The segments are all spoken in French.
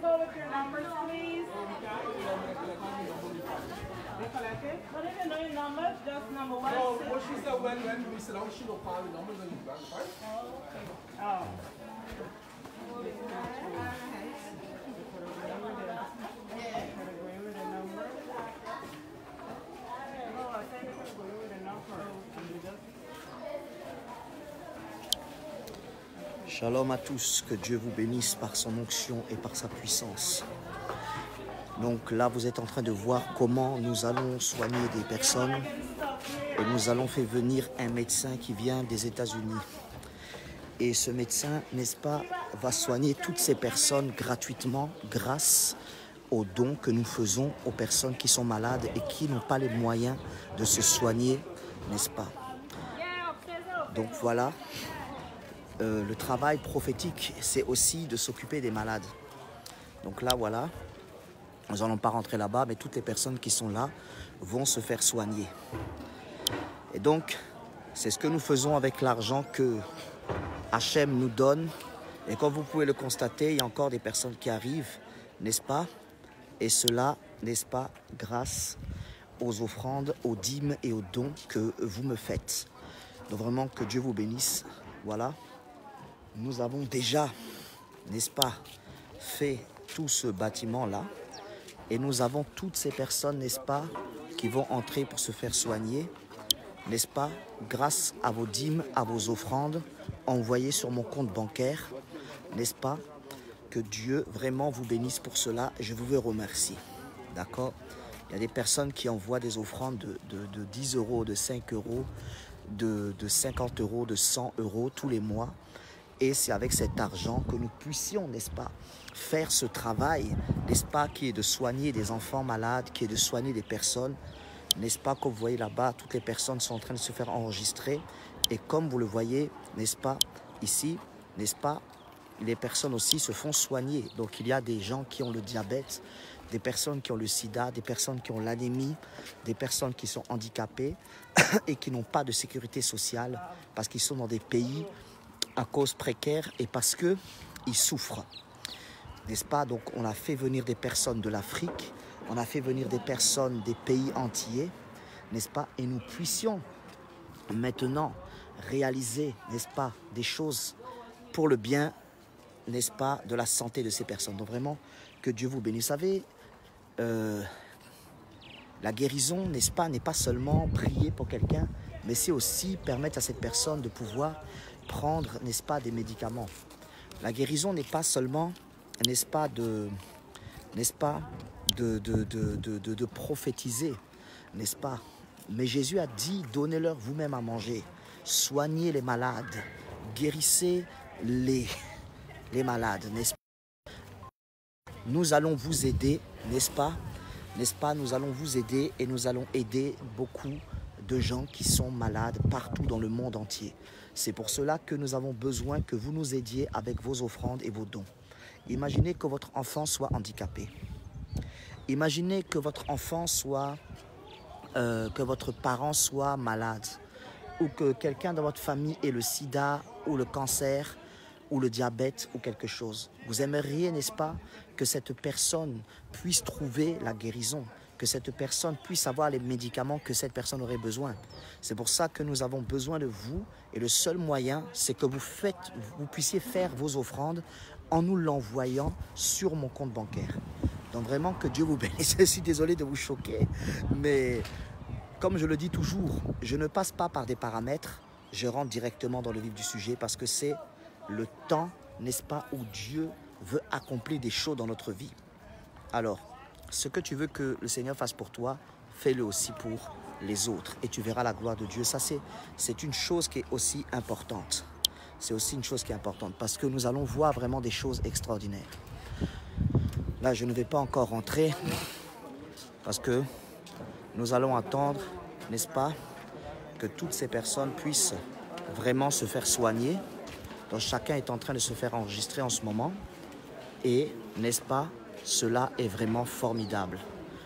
go with your numbers, please? But if you know your numbers, just number one. No, what she said when we sit down, she will call the numbers and you grab the card. Oh. Shalom à tous, que Dieu vous bénisse par son onction et par sa puissance. Donc là, vous êtes en train de voir comment nous allons soigner des personnes et nous allons faire venir un médecin qui vient des États-Unis. Et ce médecin, n'est-ce pas, va soigner toutes ces personnes gratuitement grâce aux dons que nous faisons aux personnes qui sont malades et qui n'ont pas les moyens de se soigner, n'est-ce pas? Donc voilà. Le travail prophétique, c'est aussi de s'occuper des malades. Donc là, voilà, nous n'allons pas rentrer là-bas, mais toutes les personnes qui sont là vont se faire soigner. Et donc, c'est ce que nous faisons avec l'argent que Hachem nous donne. Et comme vous pouvez le constater, il y a encore des personnes qui arrivent, n'est-ce pas? Et cela, n'est-ce pas, grâce aux offrandes, aux dîmes et aux dons que vous me faites. Donc vraiment, que Dieu vous bénisse. Voilà. Nous avons déjà, n'est-ce pas, fait tout ce bâtiment-là. Et nous avons toutes ces personnes, n'est-ce pas, qui vont entrer pour se faire soigner, n'est-ce pas, grâce à vos dîmes, à vos offrandes, envoyées sur mon compte bancaire, n'est-ce pas, que Dieu vraiment vous bénisse pour cela. Je vous remercie, d'accord? Il y a des personnes qui envoient des offrandes de 10 euros, de 5 euros, de 50 euros, de 100 euros tous les mois. Et c'est avec cet argent que nous puissions, n'est-ce pas, faire ce travail, n'est-ce pas, qui est de soigner des enfants malades, qui est de soigner des personnes. N'est-ce pas, comme vous voyez là-bas, toutes les personnes sont en train de se faire enregistrer. Et comme vous le voyez, n'est-ce pas, ici, n'est-ce pas, les personnes aussi se font soigner. Donc il y a des gens qui ont le diabète, des personnes qui ont le sida, des personnes qui ont l'anémie, des personnes qui sont handicapées et qui n'ont pas de sécurité sociale parce qu'ils sont dans des pays à cause précaire et parce qu'ils souffrent, n'est-ce pas? Donc on a fait venir des personnes de l'Afrique, on a fait venir des personnes des pays entiers, n'est-ce pas? Et nous puissions maintenant réaliser, n'est-ce pas, des choses pour le bien, n'est-ce pas, de la santé de ces personnes. Donc vraiment, que Dieu vous bénisse. Vous savez, la guérison, n'est-ce pas, n'est pas seulement prier pour quelqu'un, mais c'est aussi permettre à cette personne de pouvoir prendre, n'est-ce pas, des médicaments. La guérison n'est pas seulement, n'est-ce pas, de prophétiser, n'est-ce pas? Mais Jésus a dit, donnez-leur vous-même à manger, soignez les malades, guérissez les malades, n'est-ce pas? Nous allons vous aider, n'est-ce pas? N'est-ce pas? Nous allons vous aider et nous allons aider beaucoup de gens qui sont malades partout dans le monde entier. C'est pour cela que nous avons besoin que vous nous aidiez avec vos offrandes et vos dons. Imaginez que votre enfant soit handicapé. Imaginez que votre enfant soit, que votre parent soit malade, ou que quelqu'un dans votre famille ait le sida, ou le cancer, ou le diabète, ou quelque chose. Vous aimeriez, n'est-ce pas, que cette personne puisse trouver la guérison, que cette personne puisse avoir les médicaments que cette personne aurait besoin. C'est pour ça que nous avons besoin de vous. Et le seul moyen, c'est que vous puissiez faire vos offrandes en nous l'envoyant sur mon compte bancaire. Donc vraiment, que Dieu vous bénisse. Je suis désolé de vous choquer, mais comme je le dis toujours, je ne passe pas par des paramètres, je rentre directement dans le vif du sujet parce que c'est le temps, n'est-ce pas, où Dieu veut accomplir des choses dans notre vie. Alors, ce que tu veux que le Seigneur fasse pour toi, fais-le aussi pour les autres. Et tu verras la gloire de Dieu. Ça, c'est une chose qui est aussi importante. C'est aussi une chose qui est importante parce que nous allons voir vraiment des choses extraordinaires. Là, je ne vais pas encore rentrer parce que nous allons attendre, n'est-ce pas, que toutes ces personnes puissent vraiment se faire soigner. Donc, chacun est en train de se faire enregistrer en ce moment. Et, n'est-ce pas, cela est vraiment formidable.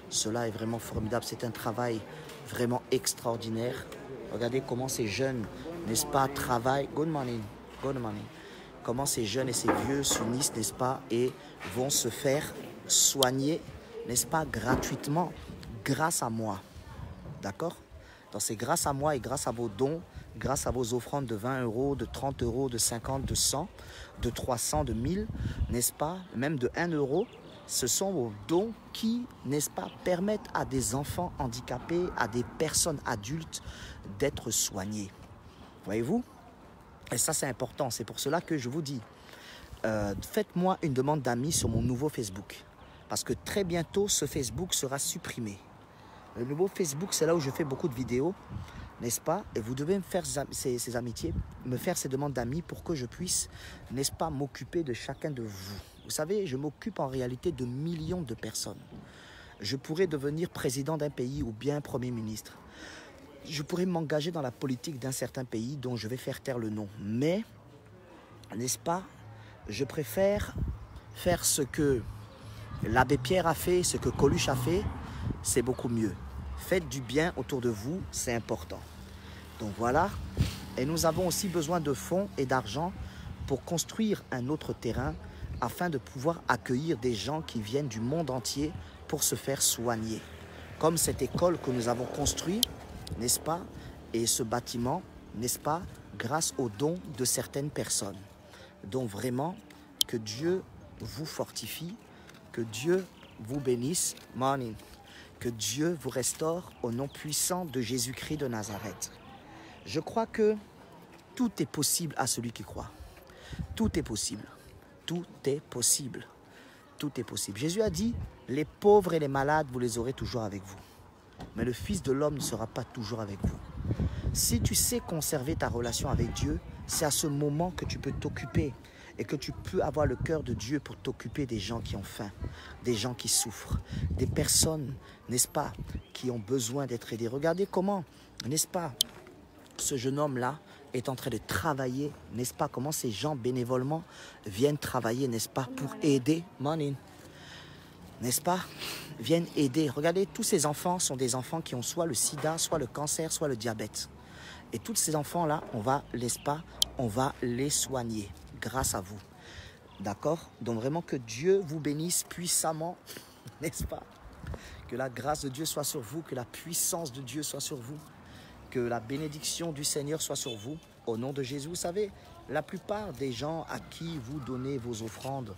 Cela est vraiment formidable. C'est un travail vraiment extraordinaire. Regardez comment ces jeunes, n'est-ce pas, travaillent. Good morning. Good morning. comment ces jeunes et ces vieux s'unissent, n'est-ce pas, et vont se faire soigner, n'est-ce pas, gratuitement, grâce à moi. D'accord? Donc c'est grâce à moi et grâce à vos dons, grâce à vos offrandes de 20 euros, de 30 euros, de 50, de 100, de 300, de 1000, n'est-ce pas, même de 1 euro. Ce sont vos dons qui, n'est-ce pas, permettent à des enfants handicapés, à des personnes adultes d'être soignés. Voyez-vous? Et ça, c'est important. C'est pour cela que je vous dis, faites-moi une demande d'amis sur mon nouveau Facebook. Parce que très bientôt, ce Facebook sera supprimé. Le nouveau Facebook, c'est là où je fais beaucoup de vidéos, n'est-ce pas? Et vous devez me faire ces amitiés, me faire ces demandes d'amis pour que je puisse, n'est-ce pas, m'occuper de chacun de vous. Vous savez, je m'occupe en réalité de millions de personnes. Je pourrais devenir président d'un pays ou bien premier ministre. Je pourrais m'engager dans la politique d'un certain pays dont je vais faire taire le nom. Mais, n'est-ce pas, je préfère faire ce que l'abbé Pierre a fait, ce que Coluche a fait, c'est beaucoup mieux. Faites du bien autour de vous, c'est important. Donc voilà, et nous avons aussi besoin de fonds et d'argent pour construire un autre terrain afin de pouvoir accueillir des gens qui viennent du monde entier pour se faire soigner. Comme cette école que nous avons construite, n'est-ce pas, et ce bâtiment, n'est-ce pas, grâce aux dons de certaines personnes. Donc vraiment, que Dieu vous fortifie, que Dieu vous bénisse, morning, que Dieu vous restaure au nom puissant de Jésus-Christ de Nazareth. Je crois que tout est possible à celui qui croit. Tout est possible. Tout est possible. Tout est possible. Jésus a dit, les pauvres et les malades, vous les aurez toujours avec vous. Mais le Fils de l'homme ne sera pas toujours avec vous. Si tu sais conserver ta relation avec Dieu, c'est à ce moment que tu peux t'occuper et que tu peux avoir le cœur de Dieu pour t'occuper des gens qui ont faim, des gens qui souffrent, des personnes, n'est-ce pas, qui ont besoin d'être aidées. Regardez comment, n'est-ce pas, ce jeune homme-là est en train de travailler, n'est-ce pas, comment ces gens bénévolement viennent travailler, n'est-ce pas, pour aider, n'est-ce pas, viennent aider. Regardez, tous ces enfants sont des enfants qui ont soit le sida, soit le cancer, soit le diabète. Et tous ces enfants-là, on va, n'est-ce pas, on va les soigner grâce à vous. D'accord? Donc vraiment que Dieu vous bénisse puissamment, n'est-ce pas? Que la grâce de Dieu soit sur vous, que la puissance de Dieu soit sur vous, que la bénédiction du Seigneur soit sur vous. Au nom de Jésus, vous savez, la plupart des gens à qui vous donnez vos offrandes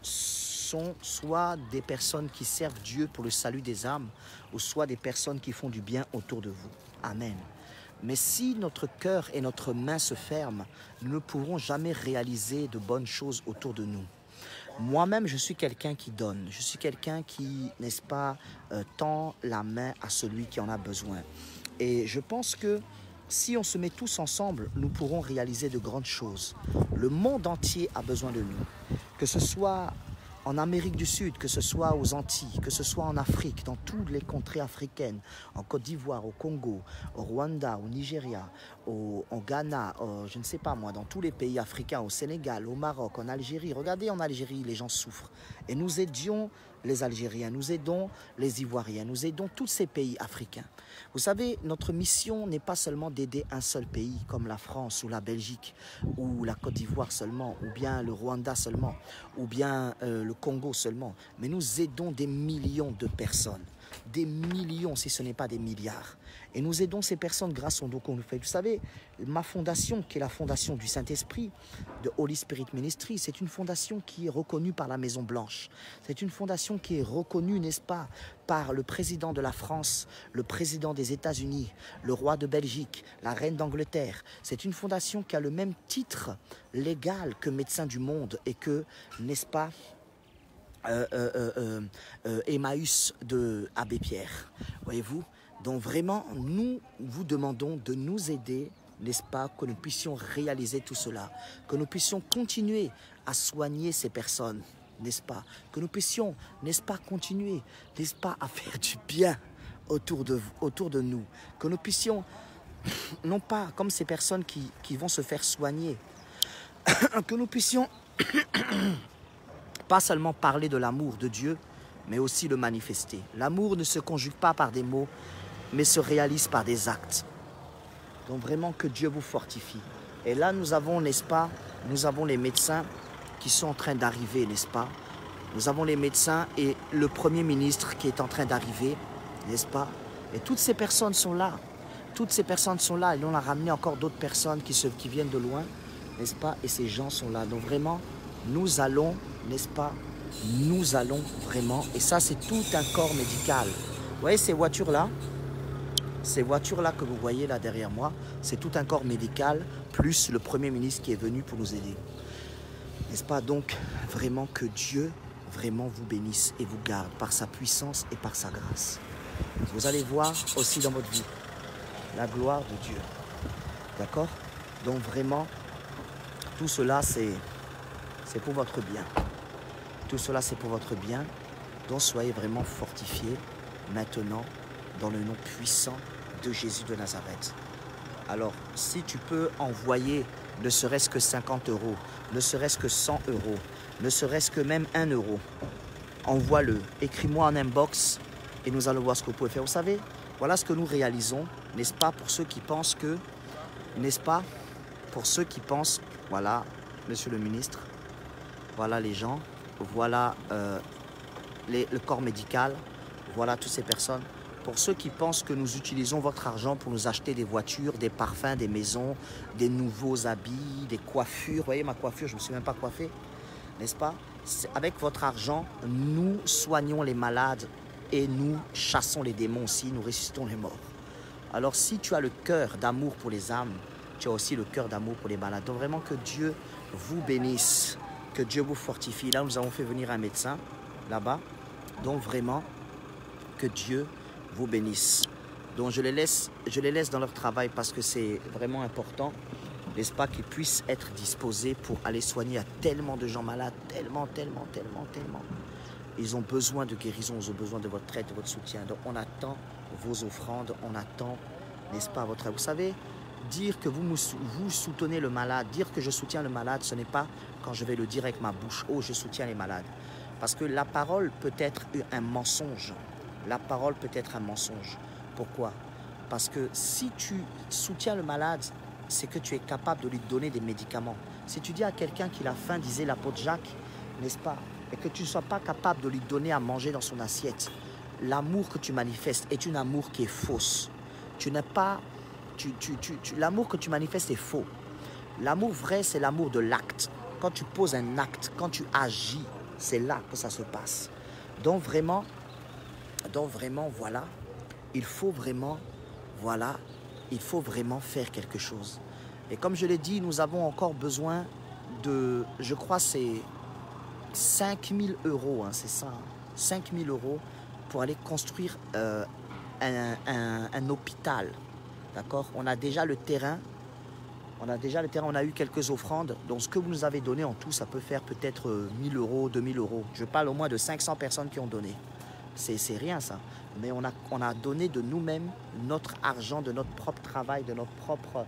sont soit des personnes qui servent Dieu pour le salut des âmes, ou soit des personnes qui font du bien autour de vous. Amen. Mais si notre cœur et notre main se ferment, nous ne pourrons jamais réaliser de bonnes choses autour de nous. Moi-même, je suis quelqu'un qui donne. Je suis quelqu'un qui, n'est-ce pas, tend la main à celui qui en a besoin. Et je pense que si on se met tous ensemble, nous pourrons réaliser de grandes choses. Le monde entier a besoin de nous. Que ce soit en Amérique du Sud, que ce soit aux Antilles, que ce soit en Afrique, dans toutes les contrées africaines, en Côte d'Ivoire, au Congo, au Rwanda, au Nigeria, au Ghana, je ne sais pas moi, dans tous les pays africains, au Sénégal, au Maroc, en Algérie. Regardez, en Algérie, les gens souffrent. Et nous aidions les Algériens, nous aidons les Ivoiriens, nous aidons tous ces pays africains. Vous savez, notre mission n'est pas seulement d'aider un seul pays comme la France ou la Belgique ou la Côte d'Ivoire seulement, ou bien le Rwanda seulement, ou bien le Congo seulement, mais nous aidons des millions de personnes, des millions si ce n'est pas des milliards. Et nous aidons ces personnes grâce au don qu'on nous fait. Vous savez, ma fondation, qui est la fondation du Saint-Esprit, de Holy Spirit Ministry, c'est une fondation qui est reconnue par la Maison Blanche. C'est une fondation qui est reconnue, n'est-ce pas, par le président de la France, le président des États-Unis, le roi de Belgique, la reine d'Angleterre. C'est une fondation qui a le même titre légal que Médecins du Monde et que, n'est-ce pas, Emmaüs de Abbé Pierre. Voyez-vous? Donc vraiment, nous vous demandons de nous aider, n'est-ce pas, que nous puissions réaliser tout cela, que nous puissions continuer à soigner ces personnes, n'est-ce pas, que nous puissions, n'est-ce pas, continuer, n'est-ce pas, à faire du bien autour de nous, que nous puissions, non pas comme ces personnes qui vont se faire soigner, que nous puissions pas seulement parler de l'amour de Dieu, mais aussi le manifester. L'amour ne se conjugue pas par des mots, mais se réalise par des actes. Donc vraiment que Dieu vous fortifie, Et là, nous avons, n'est-ce pas, nous avons les médecins qui sont en train d'arriver, n'est-ce pas? Nous avons les médecins et le Premier ministre qui est en train d'arriver, n'est-ce pas? Et toutes ces personnes sont là. Toutes ces personnes sont là. Et on a ramené encore d'autres personnes qui viennent de loin, n'est-ce pas? Et ces gens sont là. Donc vraiment, nous allons, n'est-ce pas? Nous allons vraiment, et ça c'est tout un corps médical. Vous voyez ces voitures-là? Ces voitures-là que vous voyez là derrière moi, c'est tout un corps médical, plus le Premier ministre qui est venu pour nous aider. N'est-ce pas? Donc, vraiment que Dieu, vraiment vous bénisse et vous garde par sa puissance et par sa grâce. Vous allez voir aussi dans votre vie la gloire de Dieu. D'accord? Donc vraiment, tout cela c'est pour votre bien. Tout cela c'est pour votre bien. Donc soyez vraiment fortifiés maintenant dans le nom puissant de Jésus de Nazareth. Alors, si tu peux envoyer ne serait-ce que 50 €, ne serait-ce que 100 €, ne serait-ce que même 1 €, envoie-le, écris-moi en inbox et nous allons voir ce que vous pouvez faire. Vous savez, voilà ce que nous réalisons, n'est-ce pas, pour ceux qui pensent que, n'est-ce pas, pour ceux qui pensent, voilà, monsieur le ministre, voilà les gens, voilà le corps médical, voilà toutes ces personnes. Pour ceux qui pensent que nous utilisons votre argent pour nous acheter des voitures, des parfums, des maisons, des nouveaux habits, des coiffures. Vous voyez ma coiffure, je ne me suis même pas coiffé, n'est-ce pas? Avec votre argent, nous soignons les malades et nous chassons les démons aussi, nous ressuscitons les morts. Alors si tu as le cœur d'amour pour les âmes, tu as aussi le cœur d'amour pour les malades. Donc vraiment que Dieu vous bénisse, que Dieu vous fortifie. Là, nous avons fait venir un médecin, là-bas. Donc vraiment, que Dieu vous bénisse. Donc je les laisse dans leur travail parce que c'est vraiment important, n'est-ce pas, qu'ils puissent être disposés pour aller soigner à tellement de gens malades, tellement. Ils ont besoin de guérison, ils ont besoin de votre aide, de votre soutien. Donc on attend vos offrandes, on attend, n'est-ce pas, votre aide. Vous savez, dire que vous soutenez le malade, dire que je soutiens le malade, ce n'est pas quand je vais le dire avec ma bouche, oh je soutiens les malades. Parce que la parole peut être un mensonge. La parole peut être un mensonge. Pourquoi? Parce que si tu soutiens le malade, c'est que tu es capable de lui donner des médicaments. Si tu dis à quelqu'un qu'il a faim, disait l'apôtre Jacques, n'est-ce pas, et que tu ne sois pas capable de lui donner à manger dans son assiette, l'amour que tu manifestes est un amour qui est fausse. Tu n'es pas... l'amour que tu manifestes est faux. L'amour vrai, c'est l'amour de l'acte. Quand tu poses un acte, quand tu agis, c'est là que ça se passe. Donc vraiment, voilà, il faut vraiment faire quelque chose. Et comme je l'ai dit, nous avons encore besoin de, je crois c'est 5 000 €, hein, c'est ça, hein, 5 000 € pour aller construire un hôpital. D'accord? On a déjà le terrain. On a eu quelques offrandes. Donc ce que vous nous avez donné en tout, ça peut faire peut-être 1 000 €, 2 000 €. Je parle au moins de 500 personnes qui ont donné. C'est rien ça. Mais on a donné de nous-mêmes notre argent, de notre propre travail, de nos propres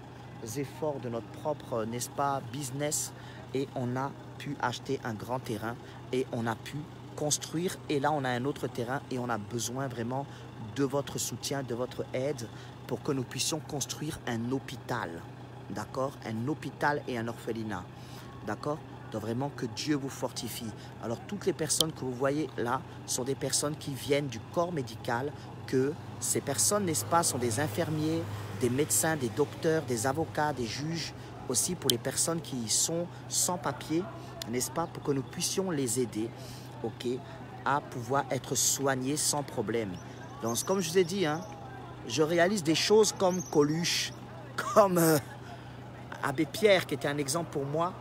efforts, de notre propre, n'est-ce pas, business. Et on a pu acheter un grand terrain et on a pu construire. Et là, on a un autre terrain et on a besoin vraiment de votre soutien, de votre aide pour que nous puissions construire un hôpital. D'accord? Un hôpital et un orphelinat. D'accord? Donc vraiment que Dieu vous fortifie. Alors toutes les personnes que vous voyez là sont des personnes qui viennent du corps médical, que ces personnes, n'est-ce pas, sont des infirmiers, des médecins, des docteurs, des avocats, des juges, aussi pour les personnes qui sont sans papier, n'est-ce pas, pour que nous puissions les aider, ok, à pouvoir être soignés sans problème. Donc comme je vous ai dit, hein, je réalise des choses comme Coluche, comme Abbé Pierre qui était un exemple pour moi.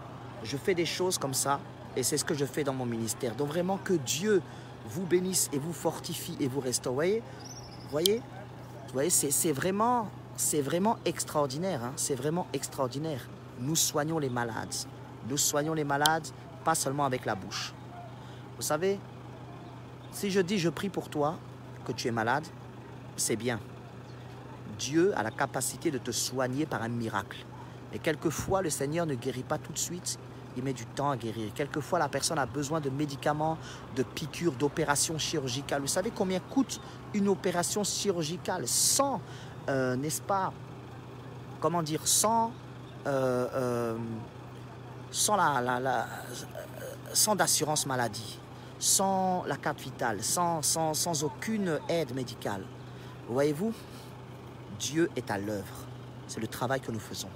Je fais des choses comme ça et c'est ce que je fais dans mon ministère. Donc vraiment que Dieu vous bénisse et vous fortifie et vous restaure. Vous voyez, c'est vraiment extraordinaire. Hein? C'est vraiment extraordinaire. Nous soignons les malades. Nous soignons les malades, pas seulement avec la bouche. Vous savez, si je dis je prie pour toi, que tu es malade, c'est bien. Dieu a la capacité de te soigner par un miracle. Et quelquefois, le Seigneur ne guérit pas tout de suite. Il met du temps à guérir. Quelquefois, la personne a besoin de médicaments, de piqûres, d'opérations chirurgicales. Vous savez combien coûte une opération chirurgicale sans, n'est-ce pas, comment dire, sans sans d'assurance maladie, sans la carte vitale, sans aucune aide médicale. Voyez-vous, Dieu est à l'œuvre. C'est le travail que nous faisons.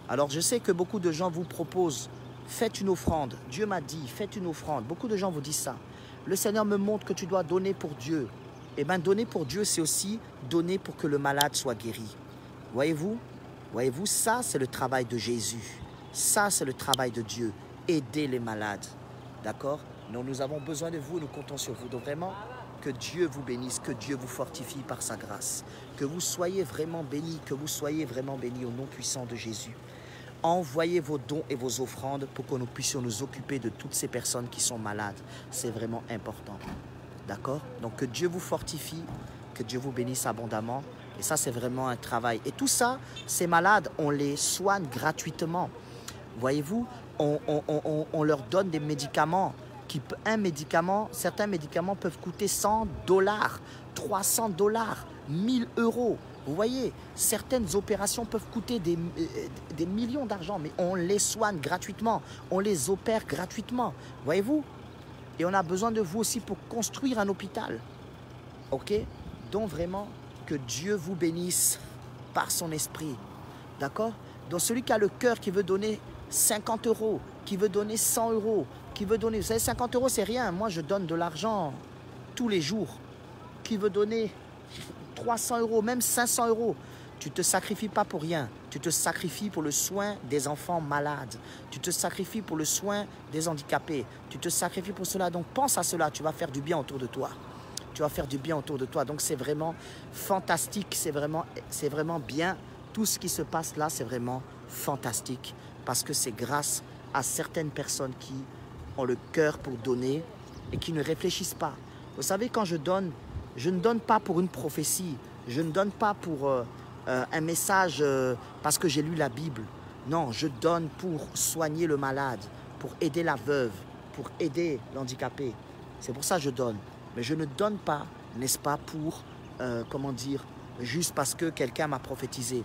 Alors je sais que beaucoup de gens vous proposent, faites une offrande. Dieu m'a dit, faites une offrande. Beaucoup de gens vous disent ça. Le Seigneur me montre que tu dois donner pour Dieu. Eh bien, donner pour Dieu, c'est aussi donner pour que le malade soit guéri. Voyez-vous, ça c'est le travail de Jésus. Ça c'est le travail de Dieu. Aider les malades. D'accord? Donc nous avons besoin de vous, nous comptons sur vous. Donc vraiment, que Dieu vous bénisse, que Dieu vous fortifie par sa grâce. Que vous soyez vraiment bénis, au nom puissant de Jésus. Envoyez vos dons et vos offrandes pour que nous puissions nous occuper de toutes ces personnes qui sont malades. C'est vraiment important. D'accord? Donc que Dieu vous fortifie, que Dieu vous bénisse abondamment. Et ça, c'est vraiment un travail. Et tout ça, ces malades, on les soigne gratuitement. Voyez-vous, on leur donne des médicaments. Certains médicaments peuvent coûter $100, $300, 1000 €. Vous voyez, certaines opérations peuvent coûter des millions d'argent, mais on les soigne gratuitement, on les opère gratuitement. Voyez-vous? Et on a besoin de vous aussi pour construire un hôpital. Ok? Donc vraiment, que Dieu vous bénisse par son esprit. D'accord? Donc celui qui a le cœur, qui veut donner 50 €, qui veut donner 100 €, qui veut donner... Vous savez, 50 €, c'est rien. Moi, je donne de l'argent tous les jours. Qui veut donner 300 €, même 500 €. Tu ne te sacrifies pas pour rien. Tu te sacrifies pour le soin des enfants malades. Tu te sacrifies pour le soin des handicapés. Tu te sacrifies pour cela. Donc, pense à cela. Tu vas faire du bien autour de toi. Tu vas faire du bien autour de toi. Donc, c'est vraiment fantastique. C'est vraiment bien. Tout ce qui se passe là, c'est vraiment fantastique. Parce que c'est grâce à certaines personnes qui ont le cœur pour donner et qui ne réfléchissent pas. Vous savez, quand je donne, je ne donne pas pour une prophétie. Je ne donne pas pour un message parce que j'ai lu la Bible. Non, je donne pour soigner le malade, pour aider la veuve, pour aider l'handicapé. C'est pour ça que je donne. Mais je ne donne pas, n'est-ce pas, pour, comment dire, juste parce que quelqu'un m'a prophétisé.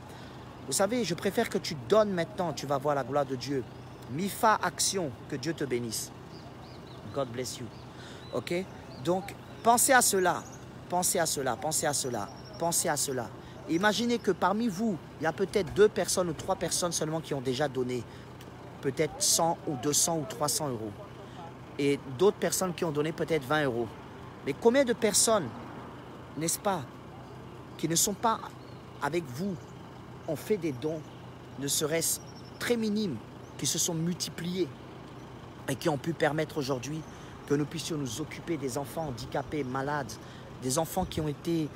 Vous savez, je préfère que tu donnes maintenant, tu vas voir la gloire de Dieu. Mifa Action, que Dieu te bénisse. God bless you. Ok? Donc, pensez à cela. Pensez à cela, pensez à cela, pensez à cela. Imaginez que parmi vous, il y a peut-être 2 personnes ou 3 personnes seulement qui ont déjà donné peut-être 100 ou 200 ou 300 €. Et d'autres personnes qui ont donné peut-être 20 €. Mais combien de personnes, n'est-ce pas, qui ne sont pas avec vous, ont fait des dons, ne serait-ce très minimes, qui se sont multipliés et qui ont pu permettre aujourd'hui que nous puissions nous occuper des enfants handicapés, malades, des enfants qui ont été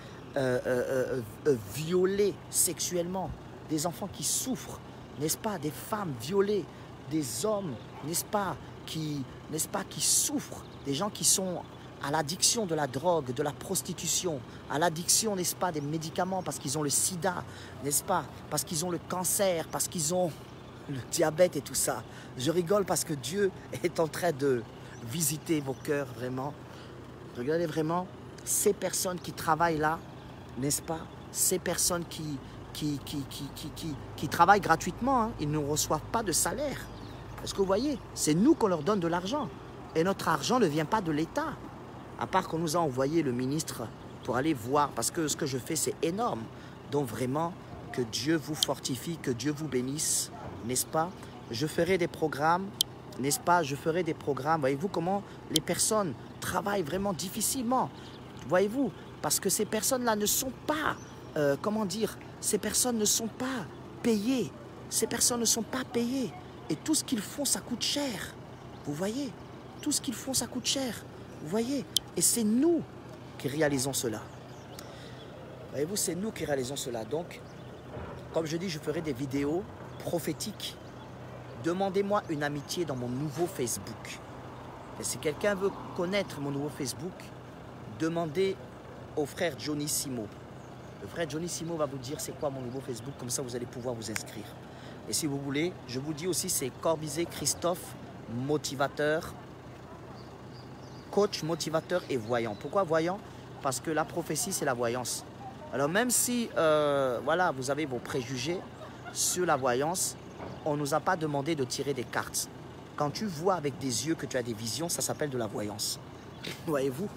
violés sexuellement, des enfants qui souffrent, n'est-ce pas, des femmes violées, des hommes, n'est-ce pas, qui souffrent, des gens qui sont à l'addiction de la drogue, de la prostitution, à l'addiction, n'est-ce pas, des médicaments parce qu'ils ont le sida, n'est-ce pas, parce qu'ils ont le cancer, parce qu'ils ont le diabète et tout ça. Je rigole parce que Dieu est en train de visiter vos cœurs, vraiment. Regardez vraiment ces personnes qui travaillent là, n'est-ce pas? Ces personnes qui travaillent gratuitement, hein, ils ne reçoivent pas de salaire. Est-ce que vous voyez? C'est nous qu'on leur donne de l'argent. Et notre argent ne vient pas de l'État. À part qu'on nous a envoyé le ministre pour aller voir, parce que ce que je fais, c'est énorme. Donc vraiment, que Dieu vous fortifie, que Dieu vous bénisse, n'est-ce pas? Je ferai des programmes, n'est-ce pas? Je ferai des programmes. Voyez-vous comment les personnes travaillent vraiment difficilement? Voyez-vous? Parce que ces personnes-là ne sont pas, comment dire, ces personnes ne sont pas payées. Ces personnes ne sont pas payées. Et tout ce qu'ils font, ça coûte cher. Vous voyez? Tout ce qu'ils font, ça coûte cher. Vous voyez? Et c'est nous qui réalisons cela. Voyez-vous, c'est nous qui réalisons cela. Donc, comme je dis, je ferai des vidéos prophétiques. Demandez-moi une amitié dans mon nouveau Facebook. Et si quelqu'un veut connaître mon nouveau Facebook, demandez au frère Johnny Simo. Le frère Johnny Simo va vous dire c'est quoi mon nouveau Facebook, comme ça vous allez pouvoir vous inscrire. Et si vous voulez, je vous dis aussi c'est Corbizet Christophe, motivateur, coach, motivateur et voyant. Pourquoi voyant? Parce que la prophétie c'est la voyance. Alors même si voilà, vous avez vos préjugés sur la voyance, on ne nous a pas demandé de tirer des cartes. Quand tu vois avec des yeux que tu as des visions, ça s'appelle de la voyance. Voyez-vous?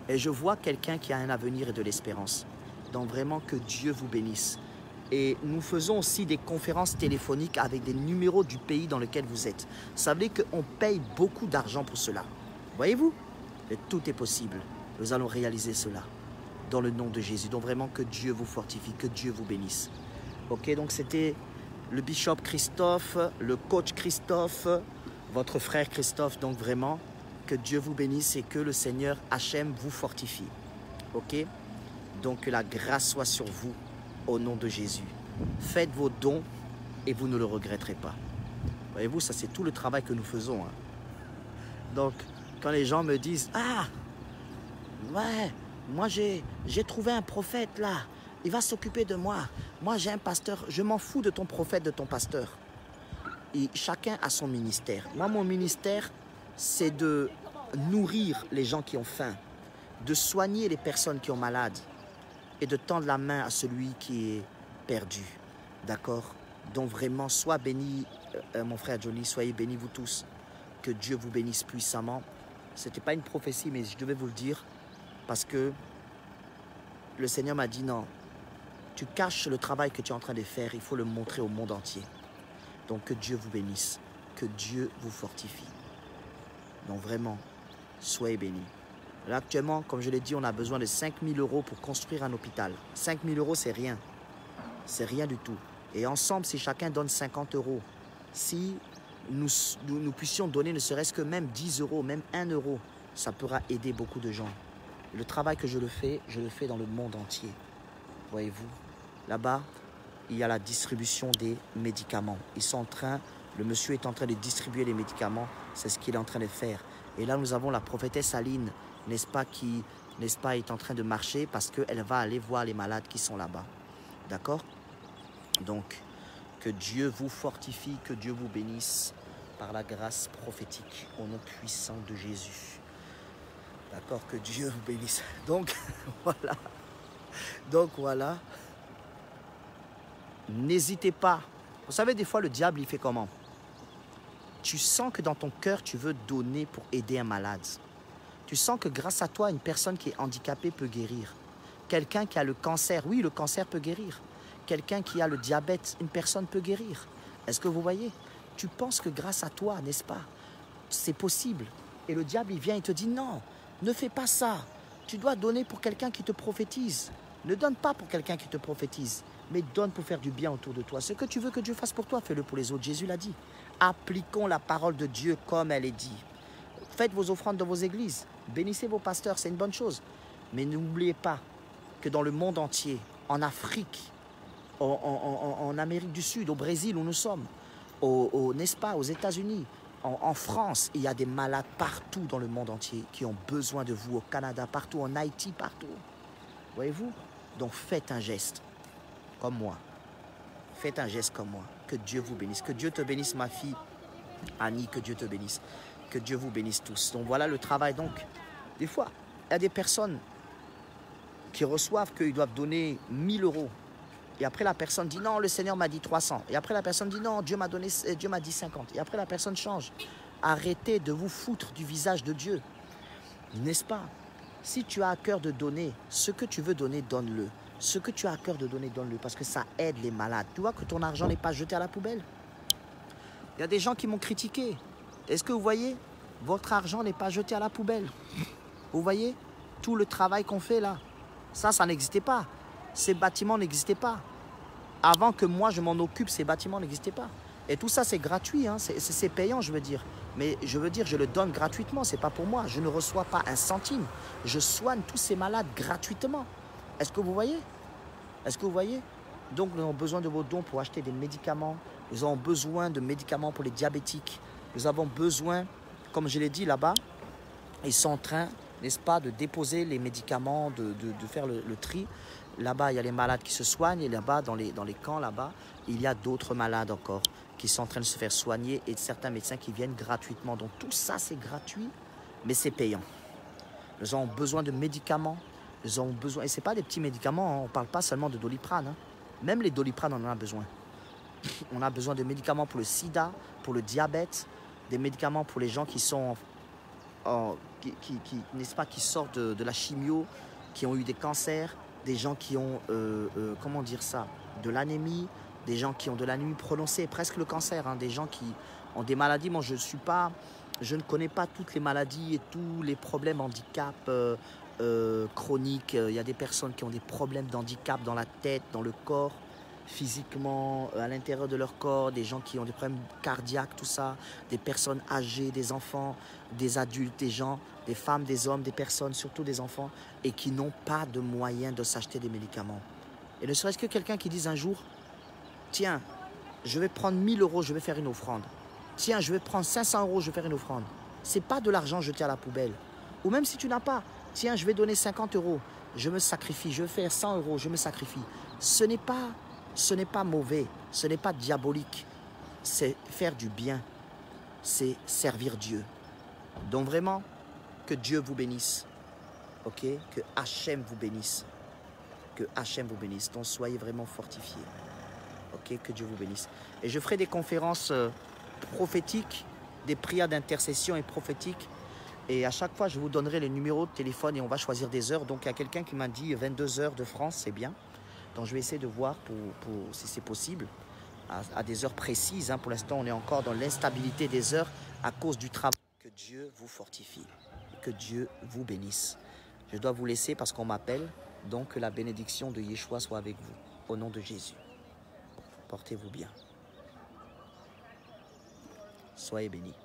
Et je vois quelqu'un qui a un avenir et de l'espérance. Donc vraiment que Dieu vous bénisse. Et nous faisons aussi des conférences téléphoniques avec des numéros du pays dans lequel vous êtes. Vous savez qu'on paye beaucoup d'argent pour cela. Voyez-vous? Et tout est possible. Nous allons réaliser cela dans le nom de Jésus. Donc vraiment que Dieu vous fortifie, que Dieu vous bénisse. Ok, donc c'était le bishop Christophe, le coach Christophe, votre frère Christophe. Donc vraiment que Dieu vous bénisse et que le Seigneur Hachem vous fortifie. Ok? Donc que la grâce soit sur vous au nom de Jésus. Faites vos dons et vous ne le regretterez pas. Voyez-vous, ça c'est tout le travail que nous faisons. Hein. Donc, quand les gens me disent « Ah, ouais, moi j'ai trouvé un prophète là, il va s'occuper de moi. Moi j'ai un pasteur, je m'en fous de ton prophète, de ton pasteur. » Et chacun a son ministère. Moi, mon ministère, c'est de nourrir les gens qui ont faim, de soigner les personnes qui ont malades, et de tendre la main à celui qui est perdu. D'accord? Donc vraiment, sois béni, mon frère Johnny, soyez bénis vous tous. Que Dieu vous bénisse puissamment. Ce n'était pas une prophétie, mais je devais vous le dire parce que le Seigneur m'a dit non, tu caches le travail que tu es en train de faire, il faut le montrer au monde entier. Donc que Dieu vous bénisse, que Dieu vous fortifie. Donc vraiment, soyez bénis. Là, actuellement, comme je l'ai dit, on a besoin de 5 000 € pour construire un hôpital. 5 000 €, c'est rien. C'est rien du tout. Et ensemble, si chacun donne 50 €, si nous puissions donner ne serait-ce que même 10 €, même 1 €, ça pourra aider beaucoup de gens. Le travail que je le fais dans le monde entier. Voyez-vous, là-bas, il y a la distribution des médicaments. Le monsieur est en train de distribuer les médicaments. C'est ce qu'il est en train de faire. Et là, nous avons la prophétesse Aline, n'est-ce pas, qui est en train de marcher parce qu'elle va aller voir les malades qui sont là-bas. D'accord? Donc, que Dieu vous fortifie, que Dieu vous bénisse par la grâce prophétique au nom puissant de Jésus. D'accord? Que Dieu vous bénisse. Donc, voilà. Donc, voilà. N'hésitez pas. Vous savez, des fois, le diable, il fait comment? Tu sens que dans ton cœur, tu veux donner pour aider un malade. Tu sens que grâce à toi, une personne qui est handicapée peut guérir. Quelqu'un qui a le cancer, oui, le cancer peut guérir. Quelqu'un qui a le diabète, une personne peut guérir. Est-ce que vous voyez? Tu penses que grâce à toi, n'est-ce pas? C'est possible. Et le diable, il vient et te dit non, ne fais pas ça. Tu dois donner pour quelqu'un qui te prophétise. Ne donne pas pour quelqu'un qui te prophétise, mais donne pour faire du bien autour de toi. Ce que tu veux que Dieu fasse pour toi, fais-le pour les autres. Jésus l'a dit. Appliquons la parole de Dieu comme elle est dit. Faites vos offrandes dans vos églises. Bénissez vos pasteurs, c'est une bonne chose. Mais n'oubliez pas que dans le monde entier, en Afrique, en Amérique du Sud, au Brésil où nous sommes, n'est-ce pas, aux États-Unis, en France, il y a des malades partout dans le monde entier qui ont besoin de vous, au Canada, partout, en Haïti, partout. Voyez-vous? Donc faites un geste comme moi. Faites un geste comme moi. Que Dieu vous bénisse. Que Dieu te bénisse, ma fille Annie, que Dieu te bénisse. Que Dieu vous bénisse tous. Donc voilà le travail. Donc, des fois, il y a des personnes qui reçoivent qu'ils doivent donner 1 000 €. Et après, la personne dit non, le Seigneur m'a dit 300. Et après, la personne dit non, Dieu m'a dit 50. Et après, la personne change. Arrêtez de vous foutre du visage de Dieu. N'est-ce pas? Si tu as à cœur de donner, ce que tu veux donner, donne-le. Ce que tu as à cœur de donner, donne-le. Parce que ça aide les malades. Tu vois que ton argent n'est pas jeté à la poubelle. Il y a des gens qui m'ont critiqué. Est-ce que vous voyez? Votre argent n'est pas jeté à la poubelle. Vous voyez? Tout le travail qu'on fait là. Ça n'existait pas. Ces bâtiments n'existaient pas. Avant que moi je m'en occupe, ces bâtiments n'existaient pas. Et tout ça, c'est gratuit, hein. C'est payant, je veux dire. Mais je veux dire, je le donne gratuitement, c'est pas pour moi. Je ne reçois pas un centime. Je soigne tous ces malades gratuitement. Est-ce que vous voyez? Est-ce que vous voyez? Donc, nous avons besoin de vos dons pour acheter des médicaments. Nous avons besoin de médicaments pour les diabétiques. Nous avons besoin, comme je l'ai dit là-bas, ils sont en train, n'est-ce pas, de déposer les médicaments, de faire le tri. Là-bas, il y a les malades qui se soignent. Et là-bas, dans les camps, là-bas, il y a d'autres malades encore qui sont en train de se faire soigner et certains médecins qui viennent gratuitement. Donc tout ça, c'est gratuit, mais c'est payant. Nous avons besoin de médicaments. Nous avons besoin, et ce n'est pas des petits médicaments, hein. On ne parle pas seulement de Doliprane. Hein. Même les Doliprane, on en a besoin. On a besoin de médicaments pour le sida, pour le diabète, des médicaments pour les gens qui sont, n'est-ce pas, qui sortent de la chimio, qui ont eu des cancers, des gens qui ont, comment dire ça, de l'anémie, des gens qui ont de l'anémie prononcée, presque le cancer, hein, des gens qui ont des maladies. Moi, je ne connais pas toutes les maladies et tous les problèmes, handicap chroniques. Il y a des personnes qui ont des problèmes d'handicap dans la tête, dans le corps, physiquement, à l'intérieur de leur corps, des gens qui ont des problèmes cardiaques, tout ça, des personnes âgées, des enfants, des adultes, des gens, des femmes, des hommes, des personnes, surtout des enfants, et qui n'ont pas de moyens de s'acheter des médicaments. Et ne serait-ce que quelqu'un qui dise un jour, tiens, je vais prendre 1000 €, je vais faire une offrande. Tiens, je vais prendre 500 €, je vais faire une offrande. Ce n'est pas de l'argent jeté à la poubelle. Ou même si tu n'as pas, tiens, je vais donner 50 €, je me sacrifie, je vais faire 100 €, je me sacrifie. Ce n'est pas mauvais, ce n'est pas diabolique. C'est faire du bien, c'est servir Dieu. Donc vraiment, que Dieu vous bénisse. Ok? Que Hachem vous bénisse. Que Hachem vous bénisse. Donc soyez vraiment fortifiés. Ok? Que Dieu vous bénisse. Et je ferai des conférences prophétiques, des prières d'intercession et prophétiques. Et à chaque fois, je vous donnerai les numéros de téléphone et on va choisir des heures. Donc il y a quelqu'un qui m'a dit 22 h de France, c'est bien. Donc je vais essayer de voir si c'est possible, à des heures précises. Hein. Pour l'instant, on est encore dans l'instabilité des heures à cause du travail. Que Dieu vous fortifie, que Dieu vous bénisse. Je dois vous laisser parce qu'on m'appelle. Donc que la bénédiction de Yeshua soit avec vous. Au nom de Jésus. Portez-vous bien. Soyez bénis.